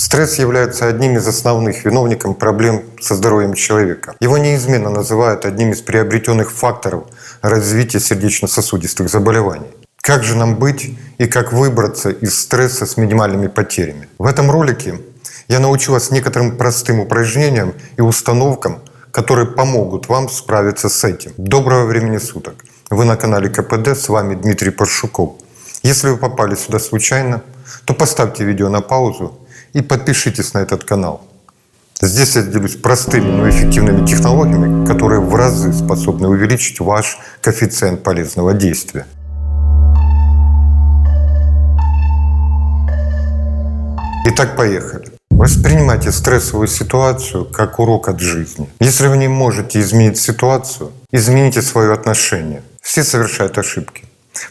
Стресс является одним из основных виновников проблем со здоровьем человека. Его неизменно называют одним из приобретенных факторов развития сердечно-сосудистых заболеваний. Как же нам быть и как выбраться из стресса с минимальными потерями? В этом ролике я научу вас некоторым простым упражнениям и установкам, которые помогут вам справиться с этим. Доброго времени суток! Вы на канале КПД, с вами Дмитрий Паршуков. Если вы попали сюда случайно, то поставьте видео на паузу и подпишитесь на этот канал. Здесь я делюсь простыми, но эффективными технологиями, которые в разы способны увеличить ваш коэффициент полезного действия. Итак, поехали. Воспринимайте стрессовую ситуацию как урок от жизни. Если вы не можете изменить ситуацию, измените свое отношение. Все совершают ошибки,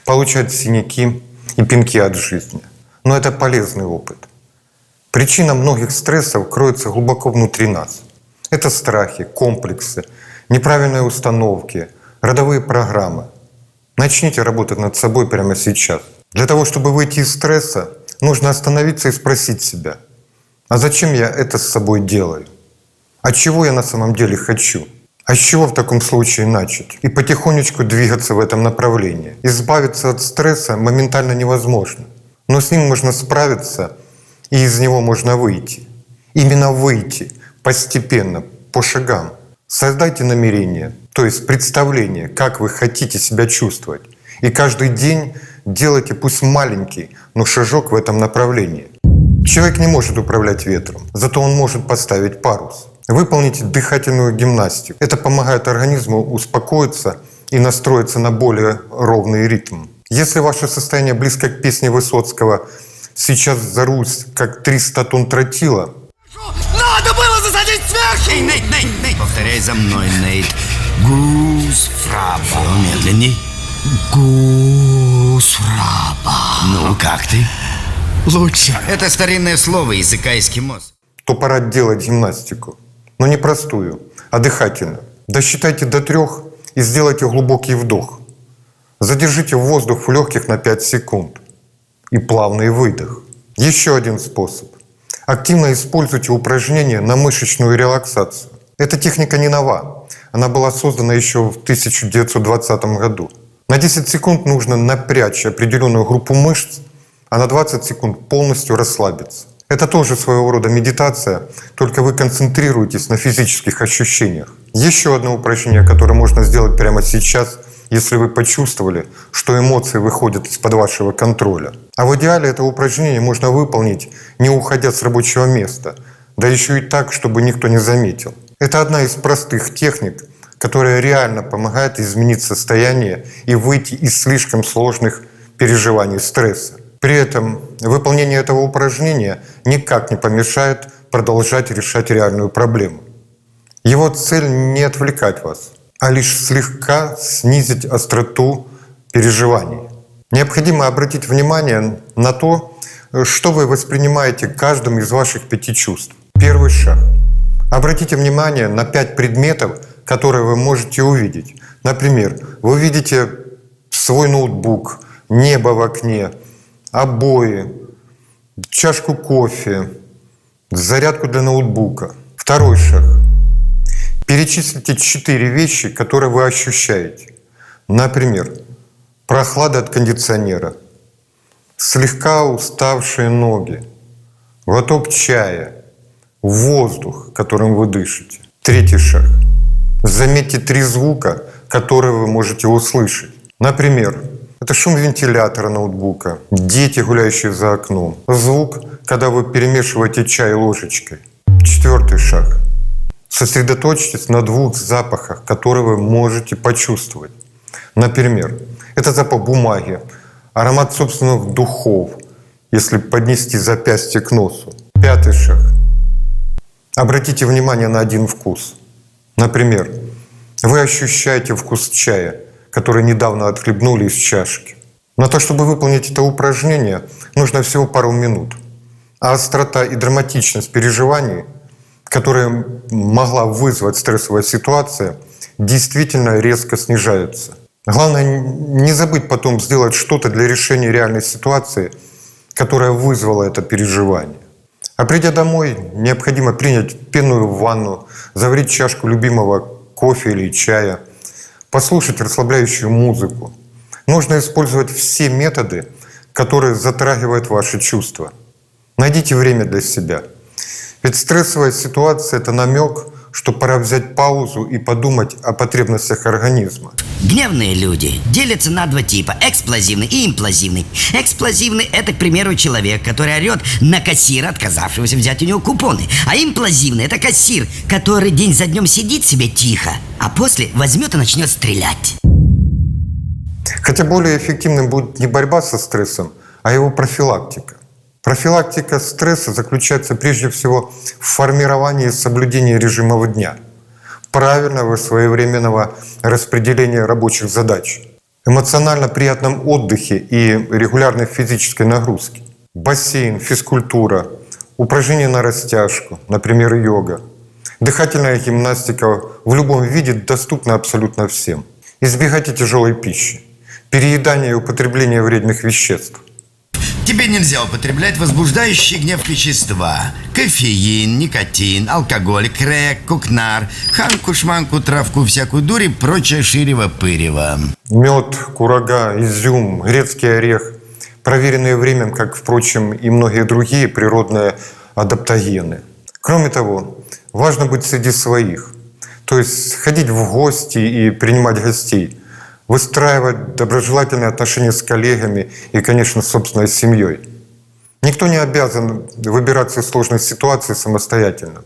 получают синяки и пинки от жизни. Но это полезный опыт. Причина многих стрессов кроется глубоко внутри нас. Это страхи, комплексы, неправильные установки, родовые программы. Начните работать над собой прямо сейчас. Для того, чтобы выйти из стресса, нужно остановиться и спросить себя: а зачем я это с собой делаю? А чего я на самом деле хочу? А с чего в таком случае начать? И потихонечку двигаться в этом направлении. Избавиться от стресса моментально невозможно. Но с ним можно справиться, и из него можно выйти. Именно выйти, постепенно, по шагам. Создайте намерение, то есть представление, как вы хотите себя чувствовать. И каждый день делайте, пусть маленький, но шажок в этом направлении. Человек не может управлять ветром, зато он может поставить парус. Выполните дыхательную гимнастику. Это помогает организму успокоиться и настроиться на более ровный ритм. Если ваше состояние близко к песне Высоцкого «Сейчас взорвусь, как 300 тонн тротила», надо было засадить сверху! Эй, Нейт! Повторяй за мной, Нейт. Гусфраба. Медленней. Гусфраба. Ну, как ты? Лучше. Это старинное слово языка эскимос. то пора делать гимнастику. Но не простую, а дыхательную. Досчитайте до 3 и сделайте глубокий вдох. Задержите воздух в легких на 5 секунд. И плавный выдох. Еще один способ. Активно используйте упражнения на мышечную релаксацию. Эта техника не нова. Она была создана еще в 1920 году. На 10 секунд нужно напрячь определенную группу мышц, а на 20 секунд полностью расслабиться. Это тоже своего рода медитация, только вы концентрируетесь на физических ощущениях. Еще одно упражнение, которое можно сделать прямо сейчас, если вы почувствовали, что эмоции выходят из-под вашего контроля. А в идеале это упражнение можно выполнить, не уходя с рабочего места, да еще и так, чтобы никто не заметил. Это одна из простых техник, которая реально помогает изменить состояние и выйти из слишком сложных переживаний стресса. При этом выполнение этого упражнения никак не помешает продолжать решать реальную проблему. Его цель не отвлекать вас, а лишь слегка снизить остроту переживаний. Необходимо обратить внимание на то, что вы воспринимаете каждым из ваших 5 чувств. Первый шаг. Обратите внимание на 5 предметов, которые вы можете увидеть. Например, вы видите свой ноутбук, небо в окне, обои, чашку кофе, зарядку для ноутбука. Второй шаг. Перечислите 4 вещи, которые вы ощущаете. Например, прохлада от кондиционера, слегка уставшие ноги, глоток чая, воздух, которым вы дышите. Третий шаг. Заметьте 3 звука, которые вы можете услышать. Например, это шум вентилятора ноутбука, дети, гуляющие за окном, звук, когда вы перемешиваете чай ложечкой. 4 шаг. Сосредоточьтесь на 2 запахах, которые вы можете почувствовать. Например, это запах бумаги, аромат собственных духов, если поднести запястье к носу. 5 шаг. Обратите внимание на 1 вкус. Например, вы ощущаете вкус чая, который недавно отхлебнули из чашки. На то, чтобы выполнить это упражнение, нужно всего пару минут. А острота и драматичность переживаний, которые могла вызвать стрессовая ситуация, действительно резко снижаются. Главное не забыть потом сделать что-то для решения реальной ситуации, которая вызвала это переживание. А придя домой, необходимо принять пенную ванну, заварить чашку любимого кофе или чая, послушать расслабляющую музыку. Нужно использовать все методы, которые затрагивают ваши чувства. Найдите время для себя. Ведь стрессовая ситуация – это намек, что пора взять паузу и подумать о потребностях организма. Гневные люди делятся на два типа – эксплозивный и имплозивный. Эксплозивный – это, к примеру, человек, который орет на кассира, отказавшегося взять у него купоны. А имплозивный – это кассир, который день за днем сидит себе тихо, а после возьмет и начнет стрелять. Хотя более эффективным будет не борьба со стрессом, а его профилактика. Профилактика стресса заключается прежде всего в формировании и соблюдении режима дня, правильного и своевременного распределения рабочих задач, эмоционально приятном отдыхе и регулярной физической нагрузке. Бассейн, физкультура, упражнения на растяжку, например, йога. Дыхательная гимнастика в любом виде доступна абсолютно всем. Избегайте тяжелой пищи, переедания и употребления вредных веществ. Тебе нельзя употреблять возбуждающие гнев вещества. Кофеин, никотин, алкоголь, крэк, кукнар, ханку-шманку, травку, всякую дурь и прочее ширево-пырево. Мед, курага, изюм, грецкий орех, проверенные временем, как, впрочем, и многие другие природные адаптогены. Кроме того, важно быть среди своих, то есть ходить в гости и принимать гостей, выстраивать доброжелательные отношения с коллегами и, конечно, с собственной семьей. Никто не обязан выбираться из сложной ситуации самостоятельно.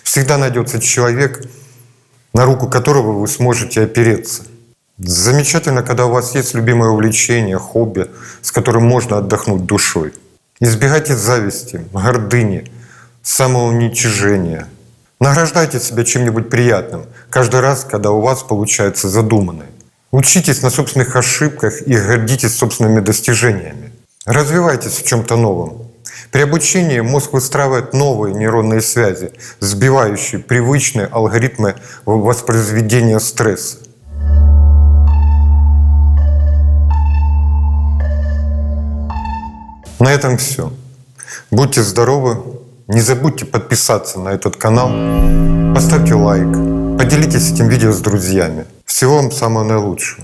Всегда найдется человек, на руку которого вы сможете опереться. Замечательно, когда у вас есть любимое увлечение, хобби, с которым можно отдохнуть душой. Избегайте зависти, гордыни, самоуничижения. Награждайте себя чем-нибудь приятным каждый раз, когда у вас получается задуманное. Учитесь на собственных ошибках и гордитесь собственными достижениями. Развивайтесь в чем-то новом. При обучении мозг выстраивает новые нейронные связи, сбивающие привычные алгоритмы воспроизведения стресса. На этом все. Будьте здоровы. Не забудьте подписаться на этот канал. Поставьте лайк. Поделитесь этим видео с друзьями. Всего вам самого наилучшего.